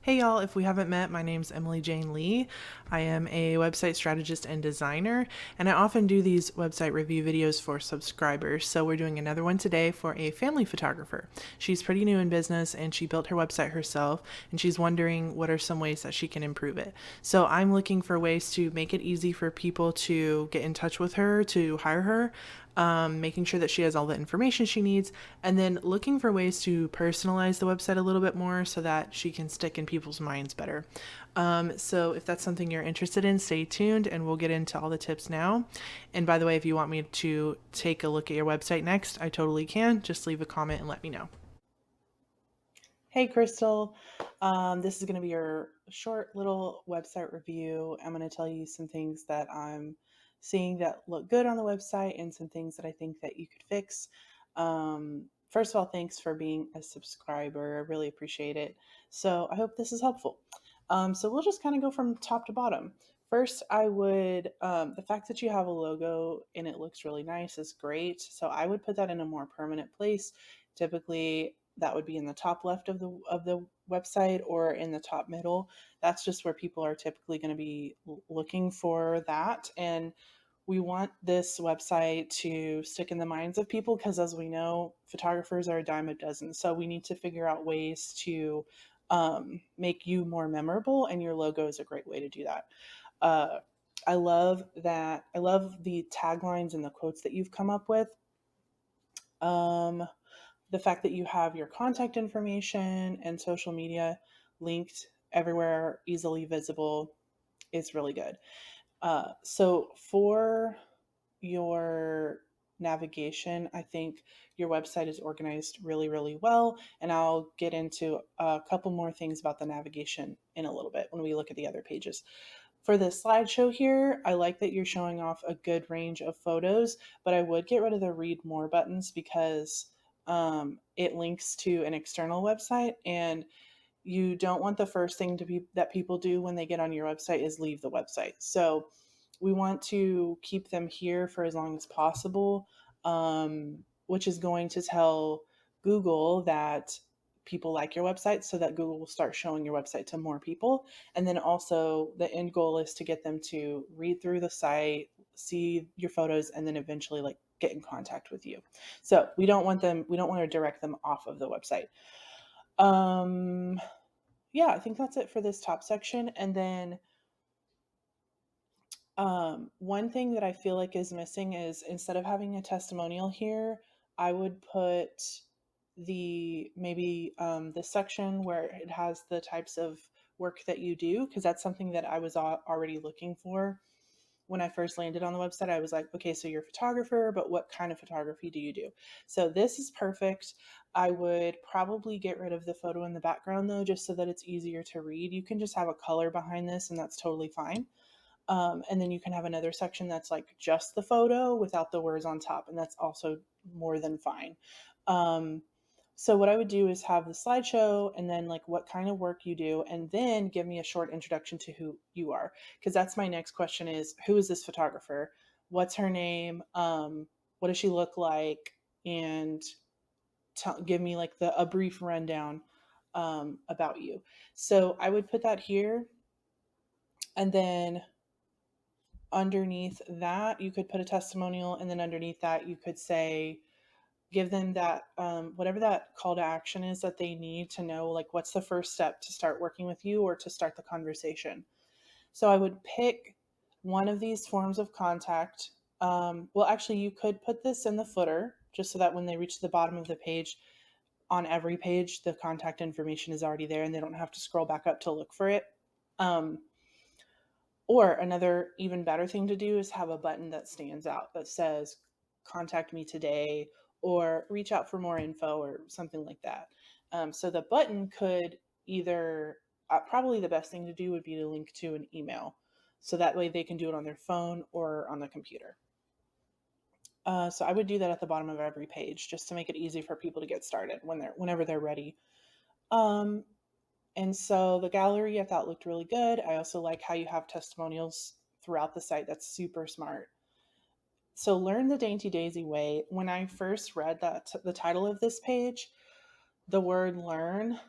Hey y'all, if we haven't met, my name's Emily Jane Lee. I am a website strategist and designer, and I often do these website review videos for subscribers. So we're doing another one today for a family photographer. She's pretty new in business and she built her website herself, and she's wondering what are some ways that she can improve it. So I'm looking for ways to make it easy for people to get in touch with her, to hire her, making sure that she has all the information she needs, and then looking for ways to personalize the website a little bit more so that she can stick in people's minds better. So if that's something you're interested in, stay tuned and we'll get into all the tips now. And by the way, if you want me to take a look at your website next, I totally can. Just leave a comment and let me know. Hey, Crystal. This is going to be your short little website review. I'm going to tell you some things that I'm seeing that look good on the website and some things that I think that you could fix. First of all, thanks for being a subscriber. I really appreciate it. So I hope this is helpful. So we'll just kind of go from top to bottom. First, the fact that you have a logo and it looks really nice is great. So I would put that in a more permanent place. Typically, that would be in the top left of the website or in the top middle. That's just where people are typically going to be looking for that. And we want this website to stick in the minds of people because, as we know, photographers are a dime a dozen. So we need to figure out ways to make you more memorable, and your logo is a great way to do that. Uh, I love that. I love the taglines and the quotes that you've come up with. Um, the fact that you have your contact information and social media linked everywhere, easily visible, is really good. So for your navigation, I think your website is organized really, really well. And I'll get into a couple more things about the navigation in a little bit when we look at the other pages. For this slideshow here, I like that you're showing off a good range of photos, but I would get rid of the read more buttons because it links to an external website, and you don't want the first thing to be that people do when they get on your website is leave the website. So we want to keep them here for as long as possible, which is going to tell Google that people like your website so that Google will start showing your website to more people. And then also, the end goal is to get them to read through the site, see your photos, and then eventually like get in contact with you. So we don't want to direct them off of the website. Um, yeah, I think that's it for this top section. And then one thing that I feel like is missing is, instead of having a testimonial here, I would put the section where it has the types of work that you do, because that's something that I was already looking for when I first landed on the website. I was like, okay, so you're a photographer, but what kind of photography do you do? So this is perfect. I would probably get rid of the photo in the background though, just so that it's easier to read. You can just have a color behind this, and that's totally fine. And then you can have another section that's like just the photo without the words on top, and that's also more than fine. Um, so what I would do is have the slideshow and then like what kind of work you do, and then give me a short introduction to who you are, because that's my next question: is who is this photographer? What's her name? What does she look like? And give me like a brief rundown about you. So I would put that here, and then underneath that you could put a testimonial, and then underneath that you could say, give them that whatever that call to action is that they need to know, like what's the first step to start working with you or to start the conversation. So I would pick one of these forms of contact. Well, actually, you could put this in the footer just so that when they reach the bottom of the page, on every page the contact information is already there and they don't have to scroll back up to look for it. um, or another even better thing to do is have a button that stands out that says, contact me today, or reach out for more info, or something like that. So the button could either, probably the best thing to do would be to link to an email. So that way they can do it on their phone or on the computer. So I would do that at the bottom of every page just to make it easy for people to get started whenever they're ready. Um, and so the gallery I thought looked really good. I also like how you have testimonials throughout the site. That's super smart. So learn the Dainty Daisy way. When I first read the title of this page, the word learn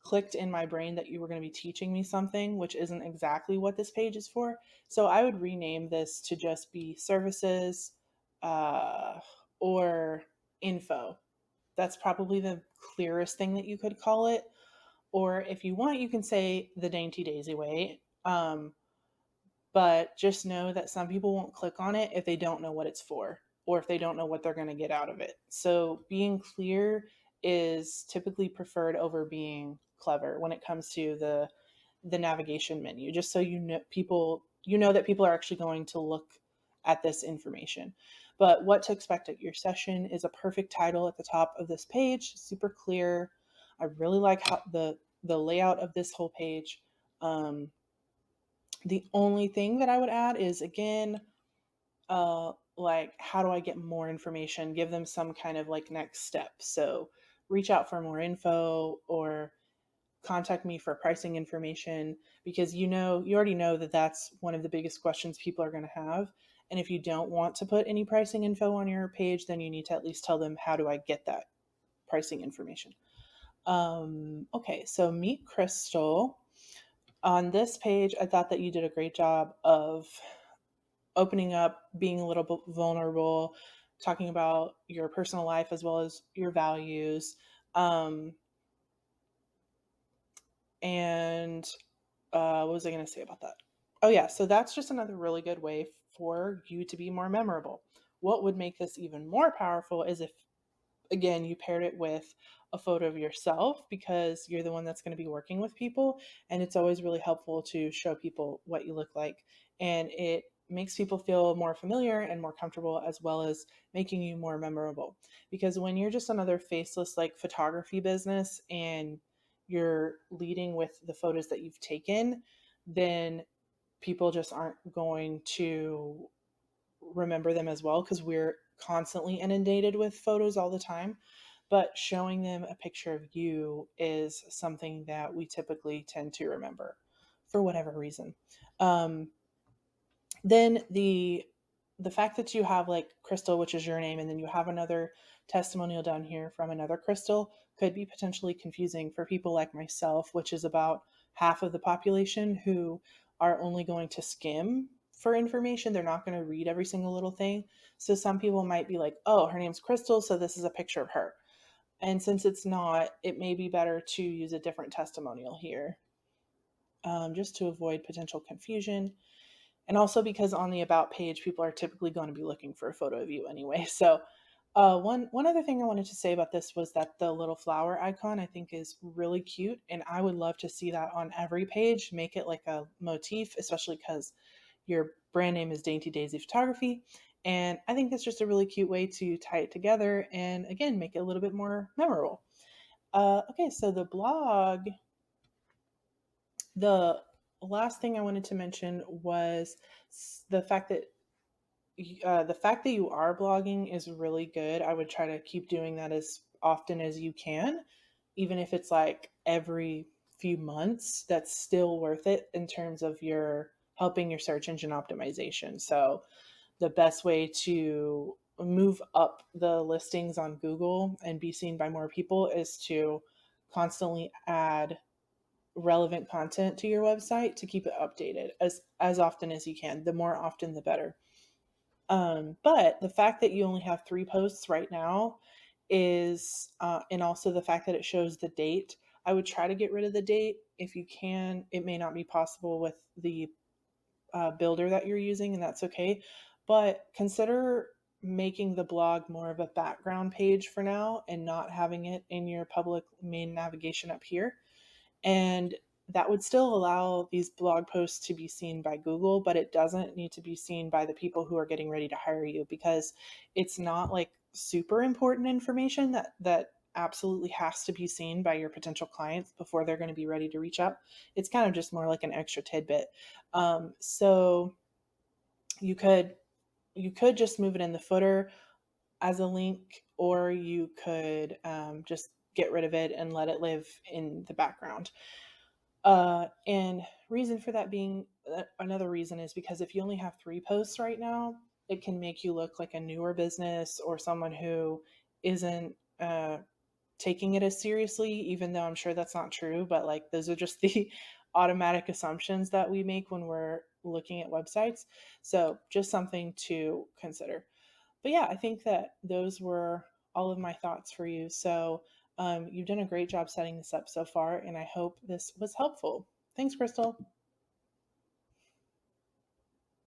clicked in my brain that you were going to be teaching me something, which isn't exactly what this page is for. So I would rename this to just be services uh, or info. That's probably the clearest thing that you could call it. Or if you want, you can say the Dainty Daisy way. But just know that some people won't click on it if they don't know what it's for or if they don't know what they're going to get out of it. So being clear is typically preferred over being clever when it comes to the navigation menu, just so you know that people are actually going to look at this information. But what to expect at your session is a perfect title at the top of this page, super clear. I really like how the layout of this whole page. The only thing that I would add is, again, like, how do I get more information? Give them some kind of like next step. So reach out for more info or contact me for pricing information, because you already know that that's one of the biggest questions people are going to have. And if you don't want to put any pricing info on your page, then you need to at least tell them, how do I get that pricing information? Okay, so meet Crystal. On this page, I thought that you did a great job of opening up, being a little bit vulnerable, talking about your personal life as well as your values. Um, and what was I going to say about that? Oh, yeah. So that's just another really good way for you to be more memorable. What would make this even more powerful is if, again, you paired it with a photo of yourself, because you're the one that's going to be working with people. And it's always really helpful to show people what you look like. And it makes people feel more familiar and more comfortable, as well as making you more memorable. Because when you're just another faceless like photography business and you're leading with the photos that you've taken, then people just aren't going to remember them as well, because we're constantly inundated with photos all the time. But showing them a picture of you is something that we typically tend to remember for whatever reason. Um, then the fact that you have like Crystal, which is your name, and then you have another testimonial down here from another Crystal, could be potentially confusing for people like myself, which is about half of the population, who are only going to skim for information. They're not going to read every single little thing. So some people might be like, oh, her name's Crystal, so this is a picture of her. And since it's not, it may be better to use a different testimonial here, just to avoid potential confusion. And also because on the about page, people are typically going to be looking for a photo of you anyway. So one other thing I wanted to say about this was that the little flower icon I think is really cute, and I would love to see that on every page. Make it like a motif, especially because your brand name is Dainty Daisy Photography, and I think that's just a really cute way to tie it together and, again, make it a little bit more memorable. Okay, so the blog, the last thing I wanted to mention was the fact that you are blogging is really good. I would try to keep doing that as often as you can, even if it's like every few months. That's still worth it in terms of your helping your search engine optimization. So the best way to move up the listings on Google and be seen by more people is to constantly add relevant content to your website to keep it updated as often as you can. The more often, the better. But the fact that you only have 3 posts right now is, and also the fact that it shows the date, I would try to get rid of the date if you can. It may not be possible with the builder that you're using, and that's okay. But consider making the blog more of a background page for now and not having it in your public main navigation up here. And that would still allow these blog posts to be seen by Google, but it doesn't need to be seen by the people who are getting ready to hire you, because it's not like super important information that absolutely has to be seen by your potential clients before they're going to be ready to reach out. It's kind of just more like an extra tidbit. So you could just move it in the footer as a link, or you could just get rid of it and let it live in the background. And reason for that being, another reason is because if you only have 3 posts right now, it can make you look like a newer business or someone who isn't taking it as seriously, even though I'm sure that's not true. But like, those are just the automatic assumptions that we make when we're looking at websites. So, just something to consider. But yeah, I think that those were all of my thoughts for you. So, you've done a great job setting this up so far, and I hope this was helpful. Thanks, Crystal.